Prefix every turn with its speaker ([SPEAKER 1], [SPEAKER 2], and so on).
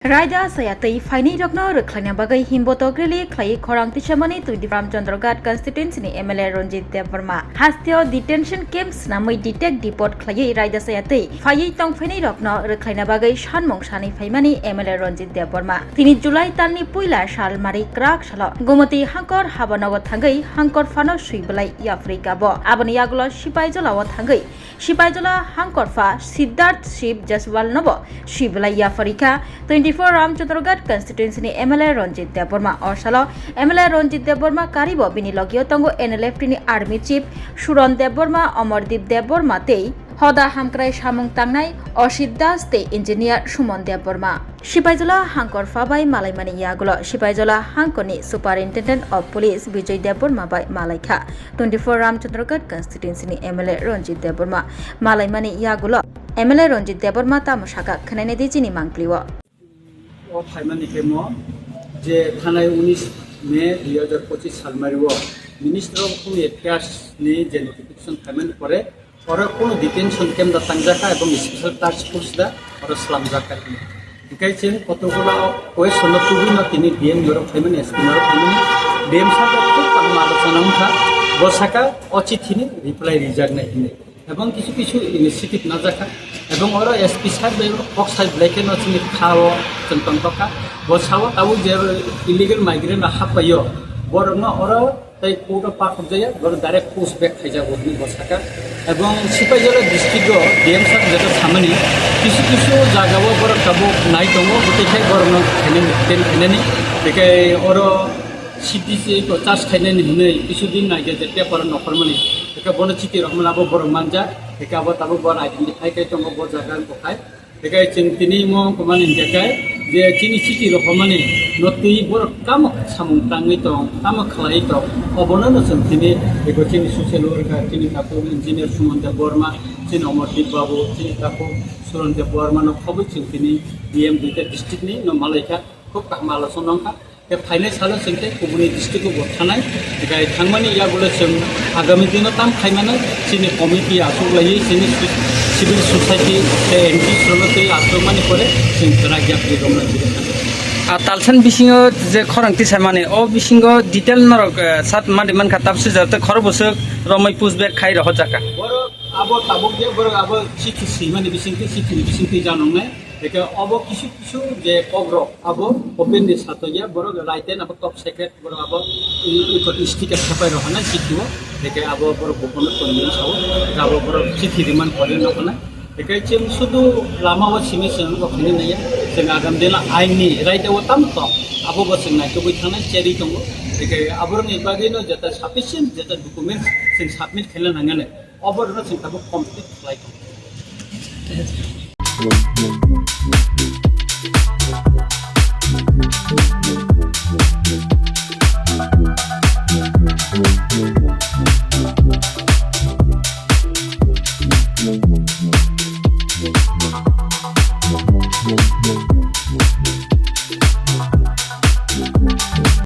[SPEAKER 1] Raja Sayatei Faini Rokno Reklana Bagai Himboto Grili Clay Korang Tishamani to the Chandragat constituency ni MLA Ronjit Devarma. Hastio detention camps namai detect deport Clay Raja Sayatei Fayi Tong Faini Rokno Reklana Bagai Shanmong Shani Faimani MLA Ronjit Devarma. Tini July Tani Puila Shal Mari Krak Shala Gomoti Hankor Habanawa Tangai Hankor Fano Shuibalai Yafrika Bo Abani Yagula Shipajola Tangai Shipajola Hankorfa Siddharth Shib Jaswal Nobo Shibalai Yafrika 24 Ramchandrogat constituency ni MLA Ronjit Devarma Orsalo MLA Ronjit Devarma Karibo bini logio tongo NLF ni Army Chief Suron Devarma Omordip Devarma tei Hoda Hamkrai Samung Tangnai Osiddas te Engineer Sumon Devarma Shipajola Hankor Fabai Malaimani Yagulo Shipajola Hankoni Superintendent of Police Vijay Devarma by Malaika 24 Ramchandrogat constituency ni MLA Ronjit Devarma Malaimani Yagulo MLA Ronjit Devarma Tamushaka Khanane Dijini Mangpliwo
[SPEAKER 2] O ফাইমানি chemo যে থানায় 19 মে 2025 সাল মারিব minister of home affairs নি যে notification ফাইমানি পরে ওরা কোনো detention camp দা তাংজাকা এবং special task force দা ওরা সালামজাকা দিকাইছে কতগুলো ওই সনতুবি না তিনি ডিএম ইউরোপ ফাইমানি এসপি ইউরোপ ফাইমানি ডিএম সাহেব খুব আলোচনা উঠা বসাকা অচিথিনি রিপ্লাই রিজার্ভ নাই এবং কিছু কিছু ইনিশিয়েটিভ না দেখা এবং ওরা এসপি সাহেব অক্সাইড ব্ল্যাকে নচিনি খাও চন্তন টকা বসাও তাও যে ইলিগেল মাইগ্রেন্ট হাপাইও বরং ওরা তাই কোর্টে পাক যায় বড় ডাইরেক্ট পোস্ট ব্যাক খাই যাব বসাকা এবং সিপাহীজলা ডিস্ট্রিক্ট ডিএম সাহেব যেটা সামনে কিছু কিছু জায়গাও বড় কাবু নাই দङ গতেখাই বরং খেলেনি বেকাই ওরা সিটিসি চার্জ খাইনানি হनै কিছুদিন নাইগে যেতে পর নখর মানে একা বন চিতি রহমান আবো বড় মানজা একা আবো তাবো বড় আইডেন্টিফাই কাই দङ বড় জায়গা পকাই একাই চিনি মো কমানি দেখাই যে চিনি চিতি রহমানি নতুই বড় কাম সামুং তাঙ্গি দং কাম খালাই দং অবনন চিনি এগো চিনি সোশ্যাল ওয়ার্কার চিনি তাকো ইঞ্জিনিয়ার সুমন্ত বর্মা চিনি অমরদীপ বাবু চিনি তাকো সুরন্ত বর্মা নখবো চিনি ডিএম দুইটা ডিস্ট্রিক্ট নি ন মালাইকা খুব কাম আলোচনা নংকা फाइनेंस हाल जोंते गुबुननि डिस्ट्रिक्ट को बथानाय गाय थांमानि यागुलो जों आगामी दिनाव ताम खायमानो जोंनि कमिटि आसुलायै जोंनि सिभिल सोसाइटि एनपि श्रमते आश्रमानि परे जों रागियाफोर दंना
[SPEAKER 3] तालसान बिसिङो जे खरांथि सामाने अ बिसिङो डिटेल नरक सात मादे मानखा तापसि जाते खरबसो रमै पुजबेक खाइ रह जाका
[SPEAKER 2] बर आबो ताबुक जे बर आबो सिथि सिमानि बिसिंथि जानंनाय एके अब किछु किछु जे कग्र अब ओपेननि सातया बर राइटेन अब टप सेक्रेट बर अब इको स्टिकार छपाय रहना सिथियो एके अब बर गोपन कन्डिन साव जाबो बर सिथि रिमान करे नखना एके जों सुदु लामाव सिमेसन गखनि नाया जों आगाम देला आइननि राइट अ ताम त अब बसिं नायखौ बै थानाय चेरि दङ एके आबरनि बागैनो जेता साफिसिएन्ट जेता डकुमेन्ट्स जों साबमिट खालाम नांगोन अबरनो जों Tabo complete like
[SPEAKER 4] Thank you.